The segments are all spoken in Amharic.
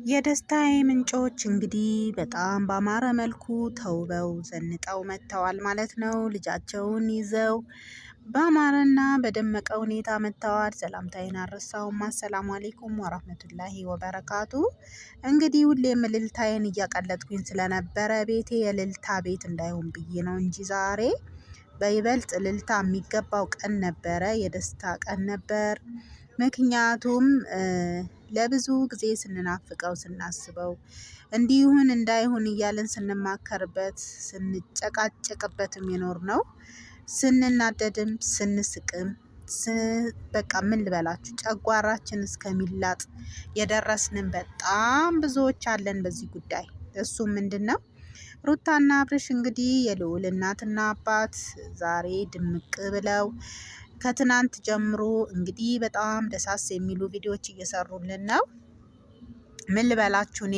የደስታዬ ምንጮች እንግዲህ በጣም ባማረ መልኩ ተውበው ዘንጠው መጥተዋል ማለት ነው። ልጃቸውን ይዘው ባማረና በደመቀ ሁኔታ መጥተዋል። ሰላምታዬን አልረሳውም። አሰላሙ አሌይኩም ወራህመቱላሂ ወበረካቱ። እንግዲህ ሁሌም እልልታዬን እያቀለጥኩኝ ስለነበረ ቤቴ የእልልታ ቤት እንዳይሆን ብዬ ነው እንጂ ዛሬ በይበልጥ እልልታ የሚገባው ቀን ነበረ። የደስታ ቀን ነበር። ምክንያቱም ለብዙ ጊዜ ስንናፍቀው ስናስበው እንዲሁን እንዳይሆን እያለን ስንማከርበት ስንጨቃጨቅበትም የኖርነው ስንናደድም ስንስቅም በቃ ምን ልበላችሁ ጨጓራችን እስከሚላጥ የደረስንን በጣም ብዙዎች አለን በዚህ ጉዳይ። እሱም ምንድነው? ሩታና አብርሽ እንግዲህ የልዑል እናትና አባት ዛሬ ድምቅ ብለው ከትናንት ጀምሮ እንግዲህ በጣም ደሳስ የሚሉ ቪዲዮዎች እየሰሩልን ነው። ምን ልበላችሁ እኔ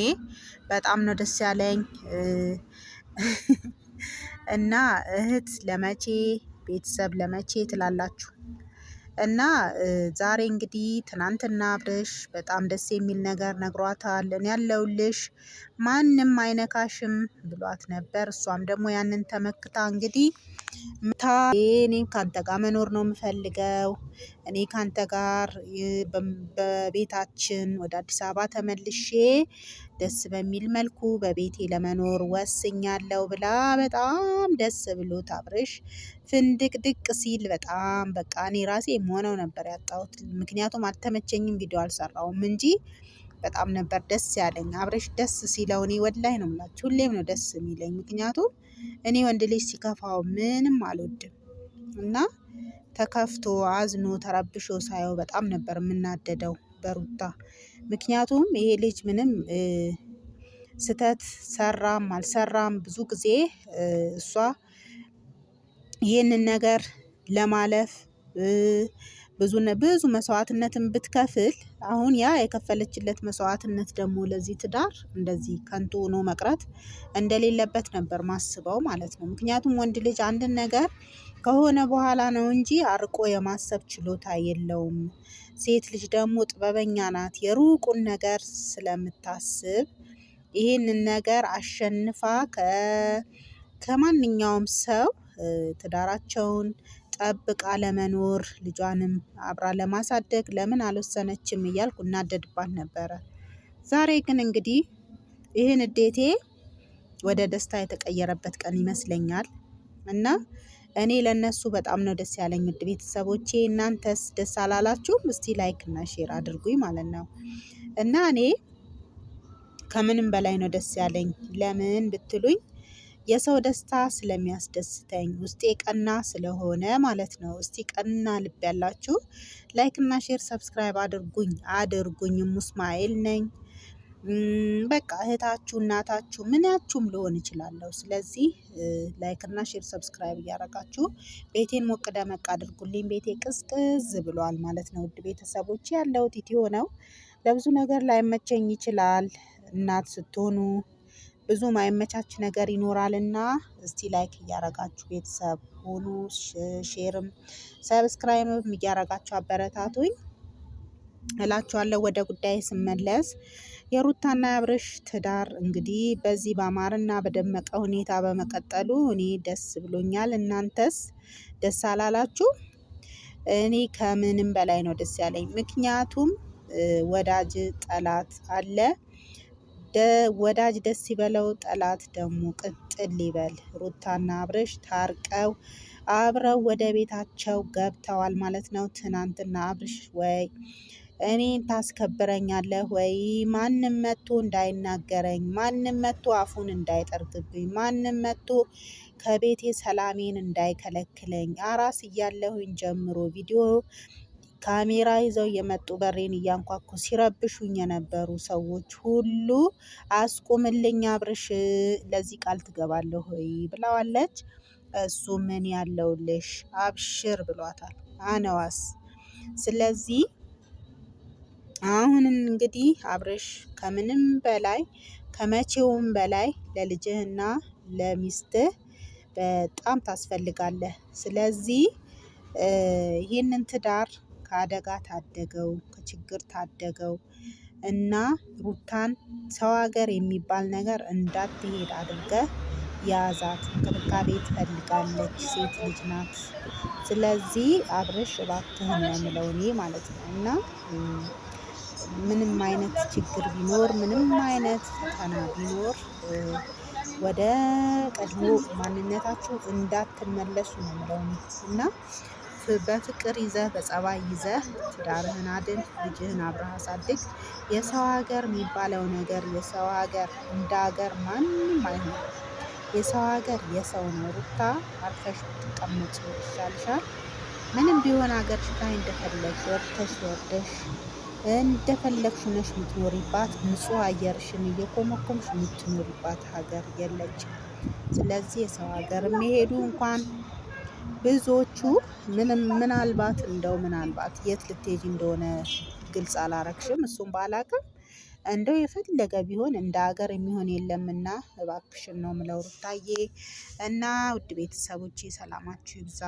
በጣም ነው ደስ ያለኝ። እና እህት ለመቼ ቤተሰብ ለመቼ ትላላችሁ? እና ዛሬ እንግዲህ ትናንትና አብርሽ በጣም ደስ የሚል ነገር ነግሯታል። እኔ ያለሁልሽ ማንም አይነካሽም ብሏት ነበር። እሷም ደግሞ ያንን ተመክታ እንግዲህ እኔ ካንተ ጋር መኖር ነው የምፈልገው። እኔ ካንተ ጋር በቤታችን ወደ አዲስ አበባ ተመልሼ ደስ በሚል መልኩ በቤቴ ለመኖር ወስኛለሁ ብላ በጣም ደስ ብሎት አብርሽ ፍንድቅድቅ ሲል በጣም በቃ እኔ ራሴ የምሆነው ነበር ያጣሁት። ምክንያቱም አልተመቸኝም፣ ቪዲዮ አልሰራውም እንጂ በጣም ነበር ደስ ያለኝ። አብርሽ ደስ ሲለው እኔ ወላሂ ነው የምላችሁ ሁሌም ነው ደስ የሚለኝ። ምክንያቱም እኔ ወንድ ልጅ ሲከፋው ምንም አልወድም እና ተከፍቶ አዝኖ ተረብሾ ሳየው በጣም ነበር የምናደደው በሩታ። ምክንያቱም ይሄ ልጅ ምንም ስህተት ሰራም አልሰራም ብዙ ጊዜ እሷ ይህንን ነገር ለማለፍ ብዙ መስዋዕትነትን ብትከፍል አሁን ያ የከፈለችለት መስዋዕትነት ደግሞ ለዚህ ትዳር እንደዚህ ከንቱ ሆኖ መቅረት እንደሌለበት ነበር ማስበው ማለት ነው። ምክንያቱም ወንድ ልጅ አንድን ነገር ከሆነ በኋላ ነው እንጂ አርቆ የማሰብ ችሎታ የለውም። ሴት ልጅ ደግሞ ጥበበኛ ናት። የሩቁን ነገር ስለምታስብ ይህንን ነገር አሸንፋ ከማንኛውም ሰው ትዳራቸውን ጠብቃ ለመኖር ልጇንም አብራ ለማሳደግ ለምን አልወሰነችም እያልኩ እናደድባት ነበረ። ዛሬ ግን እንግዲህ ይህን ንዴቴ ወደ ደስታ የተቀየረበት ቀን ይመስለኛል። እና እኔ ለነሱ በጣም ነው ደስ ያለኝ። ውድ ቤተሰቦቼ እናንተስ ደስ አላላችሁም? እስቲ ላይክ እና ሼር አድርጉኝ ማለት ነው። እና እኔ ከምንም በላይ ነው ደስ ያለኝ። ለምን ብትሉኝ የሰው ደስታ ስለሚያስደስተኝ ውስጤ ቀና ስለሆነ ማለት ነው። እስቲ ቀና ልብ ያላችሁ ላይክ እና ሼር ሰብስክራይብ አድርጉኝ። ሙስማኤል ነኝ። በቃ እህታችሁ እናታችሁ ምናችሁም ልሆን እችላለሁ። ስለዚህ ላይክ እና ሼር ሰብስክራይብ እያደረጋችሁ ቤቴን ሞቅ ደመቅ አድርጉልኝ። ቤቴ ቅዝቅዝ ብሏል ማለት ነው። ውድ ቤተሰቦች ያለሁት ኢትዮ ነው። ለብዙ ነገር ላይመቸኝ ይችላል። እናት ስትሆኑ ብዙ ማይመቻች ነገር ይኖራልና እስቲ ላይክ እያደረጋችሁ ቤተሰብ ሆኑ። ሼርም ሰብስክራይብም እያደረጋችሁ አበረታቱኝ እላችኋለሁ። ወደ ጉዳይ ስመለስ የሩታና የአብርሽ ትዳር እንግዲህ በዚህ ባማረና በደመቀ ሁኔታ በመቀጠሉ እኔ ደስ ብሎኛል። እናንተስ ደስ አላላችሁ? እኔ ከምንም በላይ ነው ደስ ያለኝ። ምክንያቱም ወዳጅ ጠላት አለ። ወዳጅ ደስ ይበለው፣ ጠላት ደግሞ ቅጥል ይበል። ሩታና አብርሽ ታርቀው አብረው ወደ ቤታቸው ገብተዋል ማለት ነው። ትናንትና አብርሽ ወይ እኔን ታስከብረኛለህ ወይ? ማንም መጥቶ እንዳይናገረኝ፣ ማንም መጥቶ አፉን እንዳይጠርግብኝ፣ ማንም መጥቶ ከቤቴ ሰላሜን እንዳይከለክለኝ። አራስ እያለሁኝ ጀምሮ ቪዲዮ ካሜራ ይዘው የመጡ በሬን እያንኳኩ ሲረብሹኝ የነበሩ ሰዎች ሁሉ አስቁምልኝ አብርሽ፣ ለዚህ ቃል ትገባለህ ወይ ብለዋለች። እሱ ምን ያለውልሽ አብሽር ብሏታል። አነዋስ ስለዚህ አሁን እንግዲህ አብርሽ ከምንም በላይ ከመቼውም በላይ ለልጅህና ለሚስትህ በጣም ታስፈልጋለህ። ስለዚህ ይህንን ትዳር ከአደጋ ታደገው፣ ከችግር ታደገው። እና ሩታን ሰው ሀገር የሚባል ነገር እንዳትሄድ አድርገህ ያዛት። እንክብካቤ ትፈልጋለች፣ ሴት ልጅ ናት። ስለዚህ አብርሽ እባክህን ነው የምለው እኔ ማለት ነው። እና ምንም አይነት ችግር ቢኖር ምንም አይነት ፈተና ቢኖር ወደ ቀድሞ ማንነታችሁ እንዳትመለሱ ነው የምለው እኔ። እና በፍቅር ይዘህ በጸባይ ይዘህ ትዳርህን አድን፣ ልጅህን አብረህ አሳድግ። የሰው ሀገር የሚባለው ነገር የሰው ሀገር እንደ ሀገር ማንም አይሆንም። የሰው ሀገር የሰው ነው። ሩታ አርፈሽ ብትቀመጪ ይሻልሻል። ምንም ቢሆን ሀገርሽ ላይ እንደፈለግሽ ወጥተሽ ወርደሽ እንደፈለግሽ ሆነሽ የምትኖሪባት ንጹህ አየርሽን እየኮመኮምሽ የምትኖሪባት ሀገር የለችም። ስለዚህ የሰው ሀገር የሚሄዱ እንኳን ብዙዎቹ ምናልባት የት ልትሄጂ እንደሆነ ግልጽ አላረግሽም። እሱም ባላቅም እንደው የፈለገ ቢሆን እንደ ሀገር የሚሆን የለምና እባክሽን ነው የምለው ሩታዬ። እና ውድ ቤተሰቦቼ ሰላማችሁ ይብዛ።